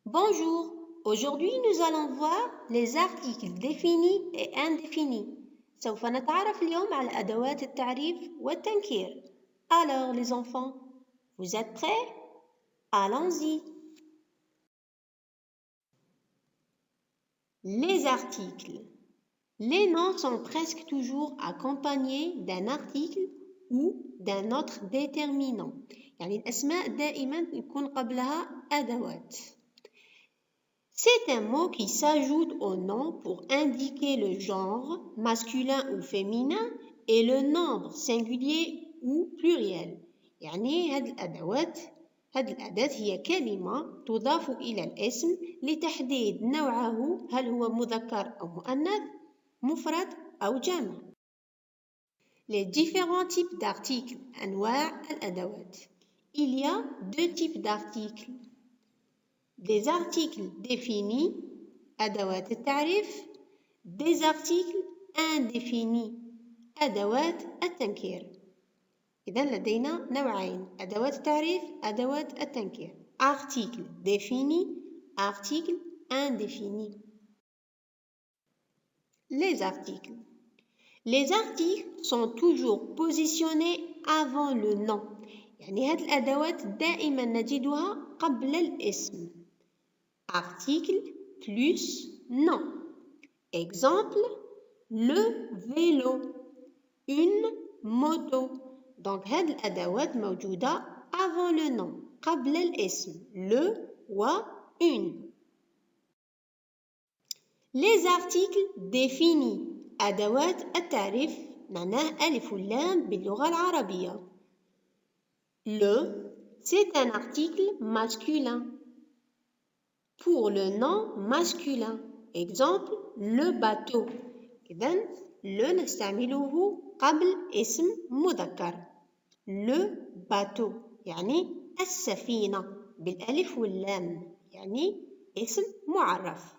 Bonjour, aujourd'hui nous allons voir les articles définis et indéfinis. سوف نتعرف اليوم على أدوات التعريف والتنكير. Alors les enfants, vous êtes prêts? Allons-y. Les articles. Les noms sont presque toujours accompagnés d'un article ou d'un autre déterminant. يعني الأسماء دائما يكون قبلها أدوات. C'est un mot qui s'ajoute au nom pour indiquer le genre masculin ou féminin et le nombre singulier ou pluriel. يعني هذه الأداة هي كلمة تضاف إلى الاسم لتحديد نوعه هل هو مذكر أو مؤنث مفرد أو جمع. Les différents types d'articles أنواع الأدوات. Il y a deux types d'articles. Des articles définis, أدوات التعريف, des articles indéfinis, أدوات التنكير. إذن لدينا نوعين أدوات التعريف أدوات التنكير. Article défini, article indéfini. Les articles. Les articles sont toujours positionnés avant le nom. يعني هذه الأدوات دائما نجدها قبل الاسم. Article plus nom. Exemple, le vélo, une moto. Donc هذه الأدوات موجودة avant le nom قبل الاسم le و une. Les articles définis أدوات التعريف معناه ألف واللام باللغة العربية. Le, c'est un article masculin. Pour le nom masculin. Exemple, le bateau. إذن le نستعمله قبل اسم مذكر. Le bateau يعني السفينة بالألف واللام يعني اسم معرف.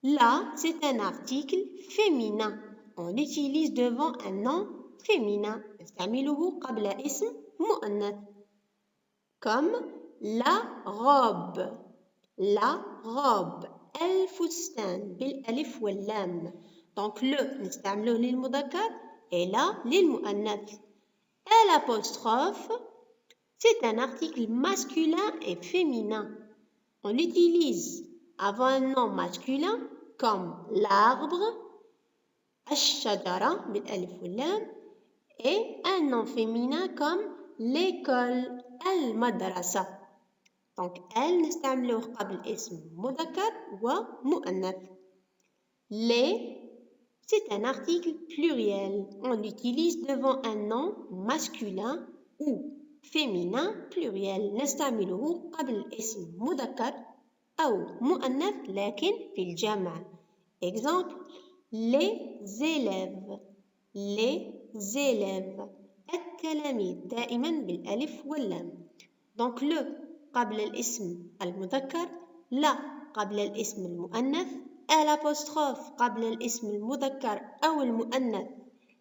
Là, c'est un article féminin. On l'utilise devant un nom féminin. نستعمله قبل اسم مؤنث. Comme la robe. La robe. الفستان بالألف واللام. Donc le نستعمله للمذكر et la للمؤنث. L'apostrophe, c'est un article masculin et féminin. On l'utilise avant un nom masculin comme l'arbre, الشجرة بالألف واللام et un nom féminin comme l'école, المدرسة. Donc elle نستعمله قبل اسم مذكر ومؤنث. Les, c'est un article pluriel. On l'utilise devant un nom masculin ou féminin pluriel. نستعمله قبل اسم مذكر أو مؤنث لكن في الجمع. Exemple, les élèves. Les élèves. التلاميذ دائما بالألف واللام. Donc le قبل الاسم المذكر، لا قبل الاسم المؤنث، الأبوستروف قبل الاسم المذكر أو المؤنث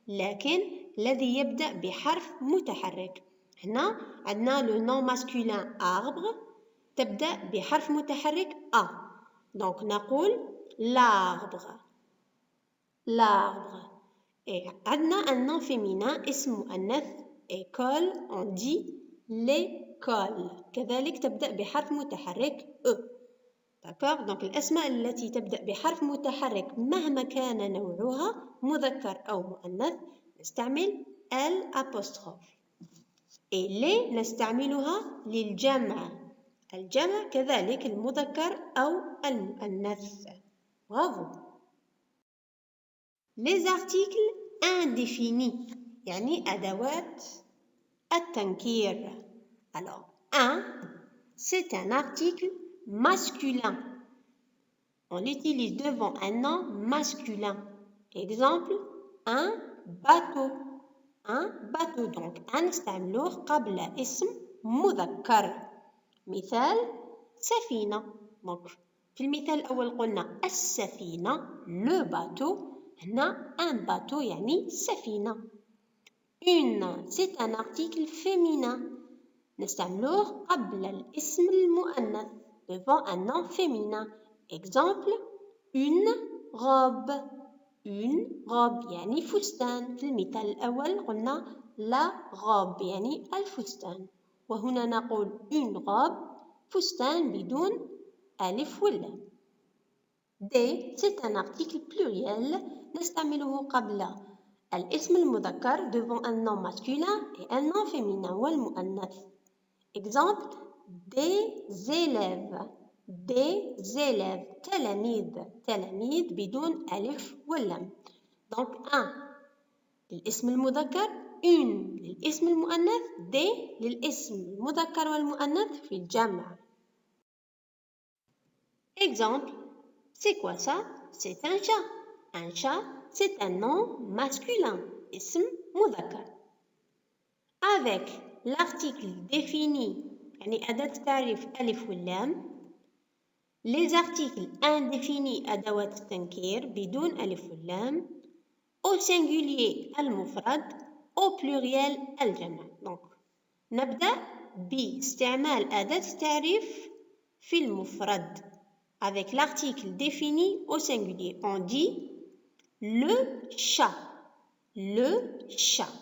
لكن الذي يبدأ بحرف متحرك. هنا عندنا لو نون ماسكولين arbre تبدأ بحرف متحرك A. Donc نقول l'arbre. L'arbre. Et عندنا un nom féminin اسم مؤنث école on dit l'école. كذلك تبدأ بحرف متحرك E. D'accord? Donc الأسماء التي تبدأ بحرف متحرك مهما كان نوعها مذكر أو مؤنث نستعمل الأبوستروف. Et les نستعملها للجمع. الجمع كذلك المذكر أو المؤنث. Bravo. Les articles indéfinis يعني أدوات التنكير. Alors, un, c'est un article masculin. On l'utilise devant un nom masculin. Exemple, un bateau. Un bateau. Donc, un نستعملوه قبل اسم مذكر. مثال سفينة. Donc, في المثال الأول قلنا السفينة le bateau. هنا un bateau يعني سفينة. Une, c'est un article féminin. نستعملوه قبل الاسم المؤنث. devant un nom féminin. Exemple, une robe. Une robe يعني فستان. في المثال الأول قلنا la robe يعني الفستان. وهنا نقول une robe فستان بدون ألف واللام. Des, c'est un article pluriel نستعمله قبل الاسم المذكر devant un nom masculin et un nom féminin والمؤنث. Exemple, des élèves. Des élèves. تلاميذ. تلاميذ بدون ألف واللام. Donc, un للاسم المذكر، une للاسم المؤنث، des للاسم المذكر والمؤنث في الجمع. Exemple, c'est quoi ça? C'est un chat. Un chat, c'est un nom masculin, اسم مذكر. Avec l'article défini, يعني أداة تعريف ألف واللام. Les articles indéfinis أدوات التنكير بدون ألف واللام. Au singulier المفرد. Au pluriel الجمع. Donc, نبدأ باستعمال أداة التعريف في المفرد. Avec l'article défini au singulier, on dit le chat. Le chat.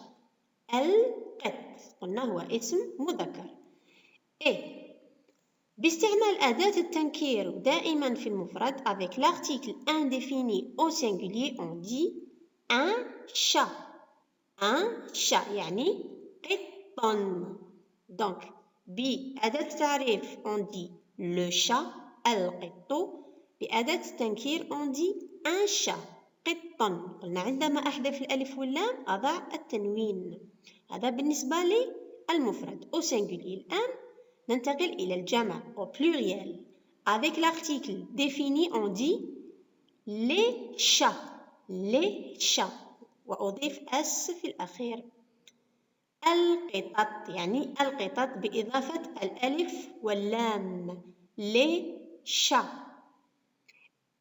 القط. قلنا هو اسم مذكر. Et باستعمال أداة التنكير دائما في المفرد avec l'article indéfini au singulier on dit un chat. Un chat يعني قط. Donc بأداة التعريف on dit le chat القط. بأداة التنكير on dit un chat قط. قلنا عندما أحذف الألف واللام أضع التنوين. هذا بالنسبة للمفرد au singulier. الآن ننتقل إلى الجمع au pluriel. Avec l'article défini on dit les chats. Les chats. وأضيف اس في الأخير. القطط يعني القطط بإضافة الألف واللام. Les chats.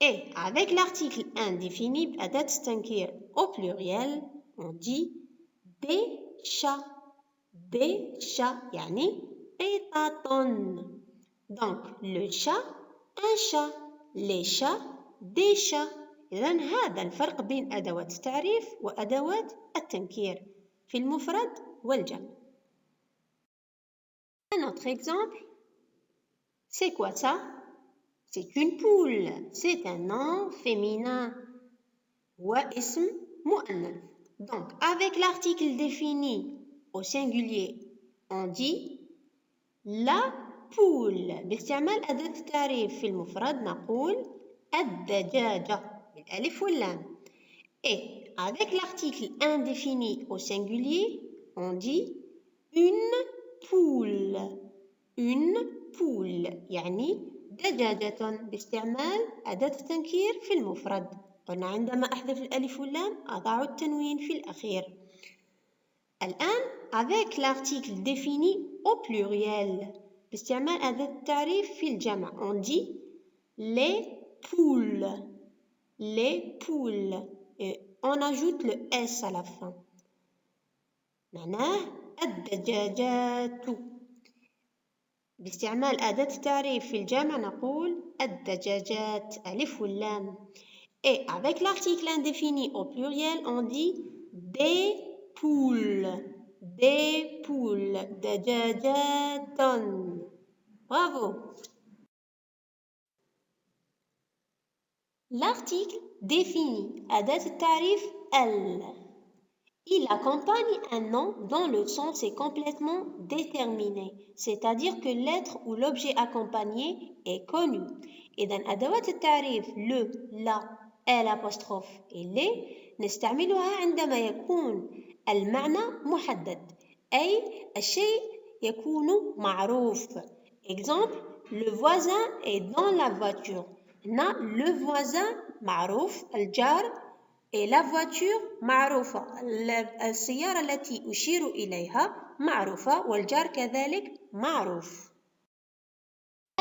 Et avec l'article indéfini بأداة التنكير au pluriel on dit des chats. Des chats يعني قطط. Donc le chat un chat. Les chats des chats. إذن هذا الفرق بين أدوات التعريف وأدوات التنكير في المفرد والجمع. Un autre exemple. C'est quoi ça? C'est une poule. C'est un nom féminin. واسم مؤنث. Donc, avec l'article défini au singulier, on dit la poule. باستعمال أداة التعريف في المفرد نقول الدجاجة بالألف واللام. Et avec l'article indéfini au singulier, on dit une poule. Une poule يعني دجاجة باستعمال أداة التنكير في المفرد. قلنا عندما أحذف الألف واللام أضع التنوين في الأخير. الآن avec l'article défini au pluriel باستعمال أداة التعريف في الجمع on dit les poules. Les poules. Et on ajoute le S à la fin. معناه الدجاجات. باستعمال أداة التعريف في الجمع نقول الدجاجات ألف واللام. Et avec l'article indéfini au pluriel, on dit des poules. Des poules. دجاجات. Bravo. L'article défini أداة التعريف ال. Il accompagne un nom dont le sens est complètement déterminé, c'est-à-dire que l'être ou l'objet accompagné est connu. إذن أدوات التعريف le, la, l'apostrophe et les نستعملها عندما يكون المعنى محدد، أي الشيء يكون معروف. Exemple, le voisin est dans la voiture. هنا le voisin معروف، الجار et la voiture معروفة. السيارة التي أشير إليها معروفة والجار كذلك معروف.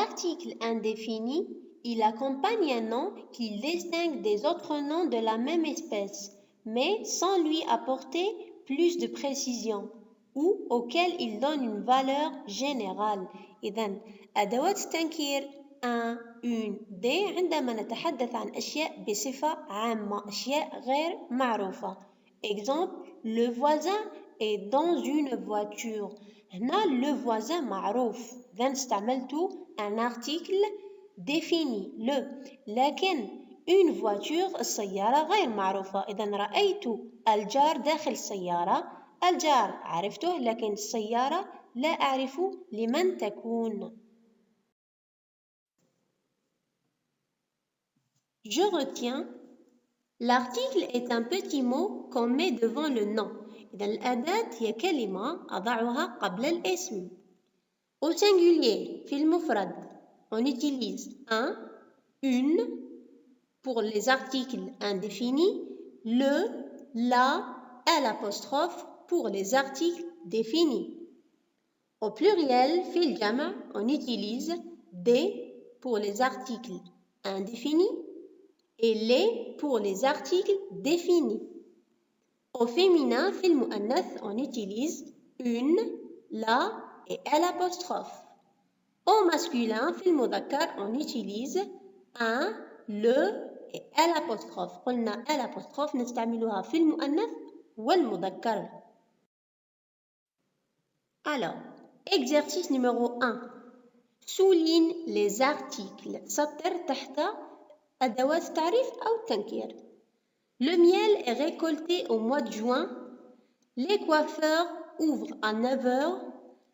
L'article indéfini, il accompagne un nom qui distingue des autres noms de la même espèce, mais sans lui apporter plus de précision ou auquel il donne une valeur générale. إذن أدوات التنكير un, une, des عندما نتحدث عن أشياء بصفة عامة أشياء غير معروفة. Exemple, le voisin est dans une voiture. هنا le voisin معروف. إذا استعملت un article défini le. لكن une voiture السيارة غير معروفة. إذا رأيت الجار داخل السيارة. الجار عرفته لكن السيارة لا أعرف لمن تكون. Je retiens. L'article est un petit mot qu'on met devant le nom. إذا الأداة هي كلمة أضعها قبل الاسم. Au singulier, في المفرد, on utilise un, une, pour les articles indéfinis, le, la, l'apostrophe pour les articles définis. Au pluriel, في الجمع, on utilise des pour les articles indéfinis et les pour les articles définis. Au féminin, في المؤنث, on utilise une, la et l'apostrophe. Au masculin, في المذكر, on utilise un, le et l'apostrophe. قلنا l'apostrophe نستعملها في المؤنث والمذكر. Alors, exercice numéro 1. Souligne les articles. سطر تحت أدوات التعريف أو التنكير. Le miel est récolté au mois de juin. Les coiffeurs ouvrent à 9 heures.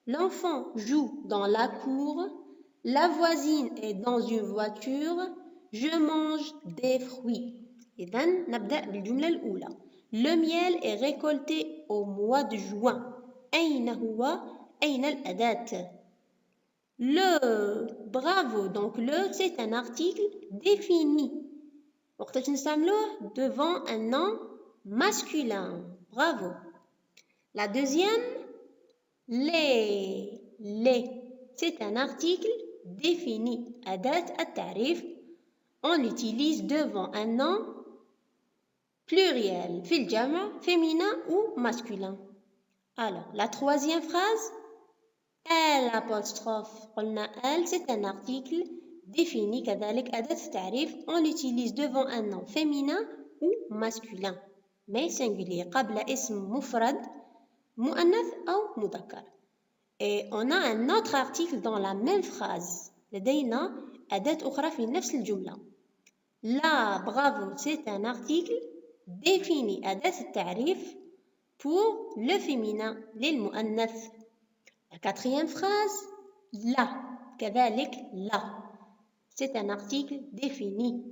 L'enfant joue dans la cour. La voisine est dans une voiture. Je mange des fruits. إذن نبدأ بالجملة الأولى. Le miel est récolté au mois de juin. أين هو؟ أين الأداة؟ Le, bravo, donc le c'est un article défini. وقتاش نستعملوه devant un nom masculin. Bravo. La deuxième, les, c'est un article défini. أداة التعريف, on l'utilise devant un nom pluriel, في الجمع, féminin ou masculin. Alors, la troisième phrase, l'apostrophe. قلنا elle, c'est un article défini كذلك أداة التعريف, on l'utilise devant un nom féminin ou masculin, mais singulier, قبل اسم مفرد, مؤنث أو مذكر. Et on a un autre article dans la même phrase. لدينا أداة أخرى في نفس الجملة. La, bravo, c'est un article défini أداة التعريف pour le féminin, للمؤنث. La quatrième phrase, la, كذلك la, c'est un article défini.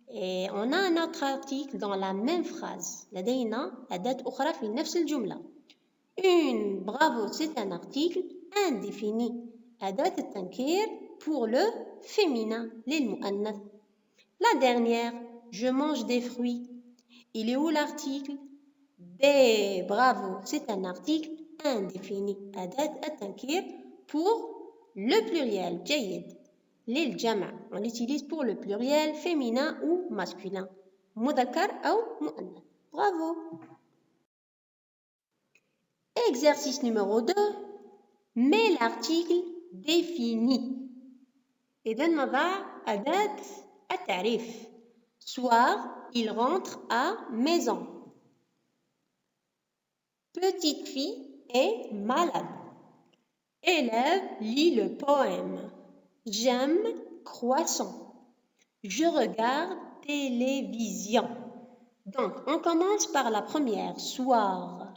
Et on a un autre article dans la même phrase. لدينا أداة أخرى في نفس الجملة. Une, bravo, c'est un article indéfini. أداة التنكير pour le féminin, للمؤنث. La dernière, je mange des fruits. Il est où l'article? Des, bravo, c'est un article indéfini. أداة التنكير pour le pluriel. جيد. للجمع, on l'utilise pour le pluriel féminin ou masculin. مذكر أو مؤنث. Bravo. Exercice numéro 2. Mets l'article défini. إذن نضع أداة التعريف. Soir, il rentre à maison. Petite fille est malade. Élève lit le poème. J'aime croissant. Je regarde télévision. Donc, on commence par la première, soir.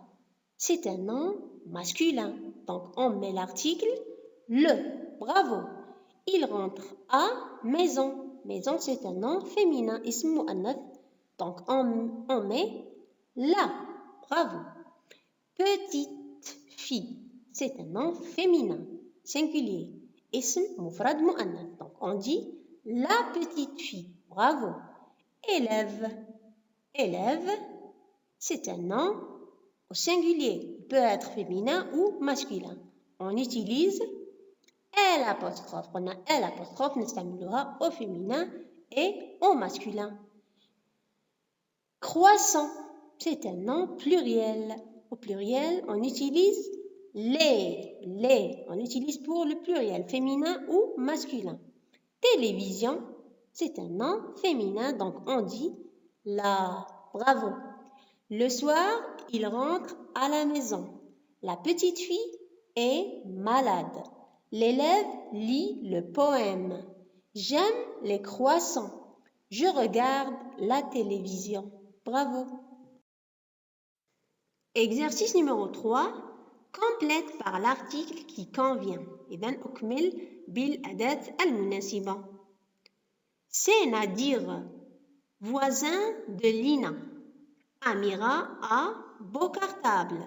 C'est un nom masculin. Donc, on met l'article le. Bravo. Il rentre à maison. Maison, c'est un nom féminin. اسم مؤنث. Donc, on met la. Bravo. Petite fille. C'est un nom féminin. Singulier. اسم مفرد مؤنث. Donc, on dit la petite fille. Bravo. Élève. Élève, c'est un nom au singulier. Il peut être féminin ou masculin. On utilise l'apostrophe. On a l'apostrophe, نستعملوها au féminin et au masculin. Croissant, c'est un nom pluriel. Au pluriel, on utilise les. On utilise pour le pluriel, féminin ou masculin. Télévision, c'est un nom féminin, donc on dit la. Bravo. Le soir, il rentre à la maison. La petite fille est malade. L'élève lit le poème. J'aime les croissants. Je regarde la télévision. Bravo. Exercice numéro 3. Complète par l'article qui convient. إذن أكمل بالأداة المناسبة. C'est Nadir, voisin de Lina. Amira a beau cartable.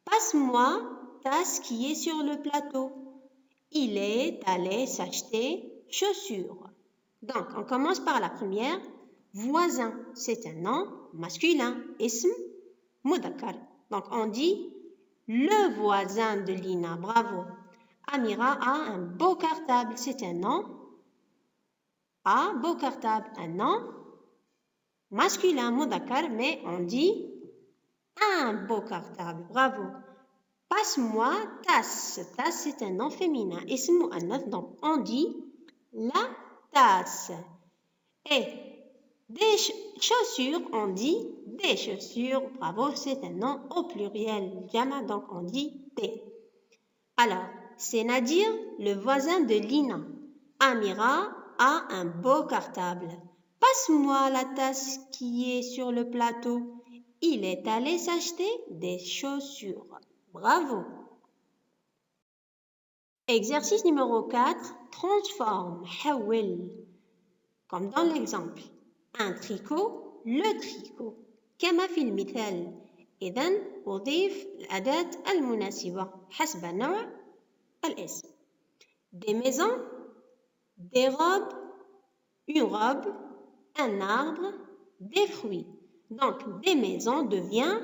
Passe-moi tasse qui est sur le plateau. Il est allé s'acheter chaussures. Donc, on commence par la première. Voisin, c'est un nom masculin. Ism mudakar. Donc, on dit le voisin de Lina. Bravo. Amira a un beau cartable. C'est un nom. A, beau cartable. Un nom masculin, mudakar, mais on dit un beau cartable. Bravo. Passe-moi tasse. Tasse, c'est un nom féminin. Ism mu'annath. Donc, on dit la tasse. Et des chaussures, on dit des chaussures. Bravo, c'est un nom au pluriel. Jama, donc on dit des. Alors, c'est Nadir, le voisin de Lina. Amira a un beau cartable. Passe-moi la tasse qui est sur le plateau. Il est allé s'acheter des chaussures. Bravo. Exercice numéro 4. Transforme. حول. Comme dans l'exemple. Un tricot, le tricot. كما في المثال. إذن أضيف الأداة المناسبة حسب نوع الاسم. Des maisons, des robes, une robe, un arbre, des fruits. Donc, des maisons devient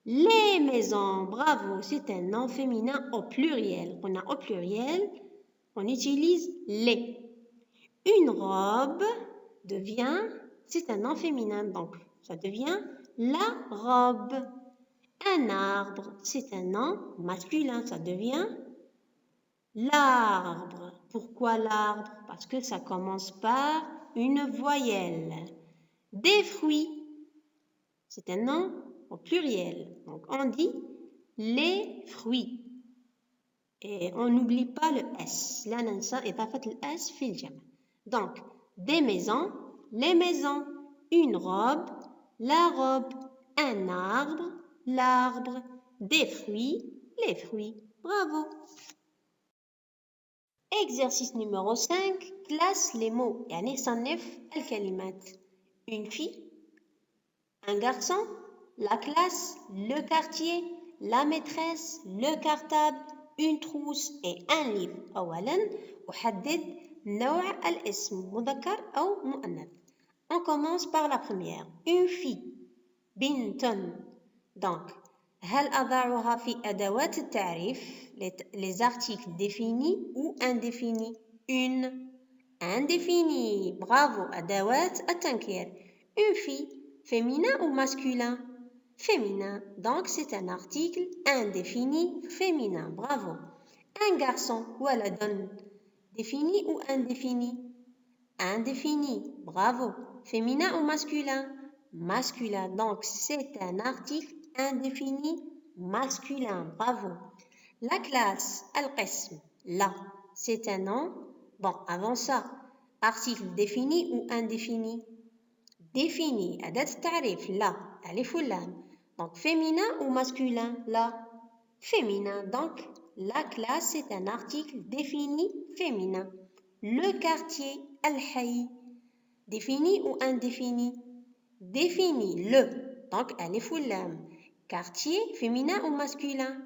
les maisons. Bravo, c'est un nom féminin au pluriel. On a au pluriel, on utilise les. Une robe devient, c'est un nom féminin, donc ça devient la robe. Un arbre, c'est un nom masculin, ça devient l'arbre. Pourquoi l'arbre? Parce que ça commence par une voyelle. Des fruits, c'est un nom au pluriel. Donc on dit les fruits. Et on n'oublie pas le S. لا ننسى إضافة الS في الجمع. Donc des maisons, les maisons, une robe, la robe, un arbre, l'arbre, des fruits, les fruits. Bravo. Exercice numéro 5. Classe les mots. يعني صنف الكلمات. Une fille, un garçon, la classe, le quartier, la maîtresse, le cartable, une trousse et un livre. أولاً أحدد نوع الاسم مذكر أو مؤنث. On commence par la première. Une fille. بنت. Donc, هل أضعها في أدوات التعريف les articles définis ou indéfinis? Une. Indéfinie. Bravo. أدوات التنكير. Une fille. Féminin ou masculin? Féminin. Donc, c'est un article indéfini féminin. Bravo. Un garçon. ولد. Défini ou indéfini? Indéfini. Bravo. Féminin ou masculin? Masculin. Donc, c'est un article indéfini masculin. Bravo. La classe. القسم. Là. C'est un nom. Bon, avant ça, article défini ou indéfini? Défini. أداة التعريف. Là. ألف واللام. Donc, féminin ou masculin? Là. Féminin. Donc, la classe, c'est un article défini féminin. Le quartier. الحي. Défini ou indéfini? Défini. Le. Donc, ألف واللام. Quartier, féminin ou masculin?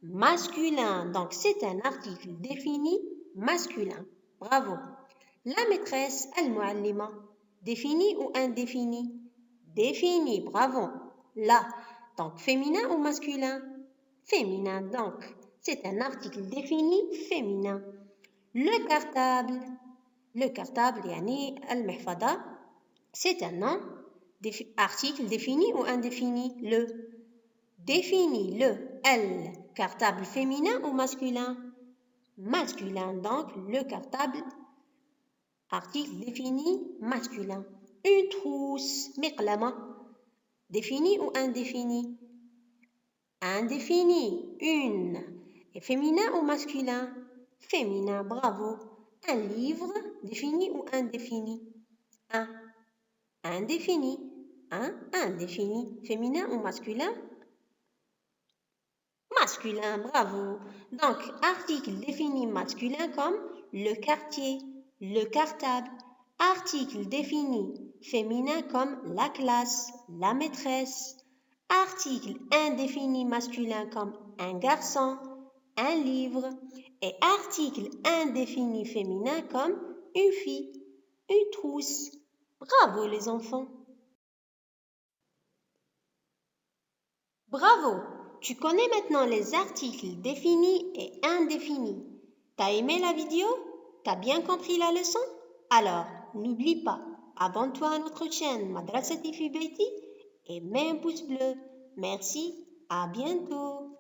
Masculin. Donc, c'est un article défini masculin. Bravo. La maîtresse, المعلمة. Défini ou indéfini? Défini. Bravo. La. Donc, féminin ou masculin? Féminin. Donc, c'est un article défini féminin. Le cartable. Le cartable, يعني المحفظة. C'est un nom. Article défini ou indéfini? Le. Défini. Le. Elle. Cartable féminin ou masculin? Masculin. Donc, le cartable Article défini masculin. Une trousse. مقلمة. Défini ou indéfini? Indéfini. Une. Et féminin ou masculin? Féminin, bravo. Un livre, défini ou indéfini? Un. Indéfini. Un. Indéfini. Féminin ou masculin? Masculin, bravo. Donc, article défini masculin comme le quartier, le cartable. Article défini féminin comme la classe, la maîtresse. Article indéfini masculin comme un garçon, un livre. Et article indéfini féminin comme une fille, une trousse. Bravo les enfants. Bravo. Tu connais maintenant les articles définis et indéfinis. T'as aimé la vidéo? T'as bien compris la leçon? Alors, n'oublie pas, abonne-toi à notre chaîne Madrasati fi Beiti et mets un pouce bleu. Merci, à bientôt.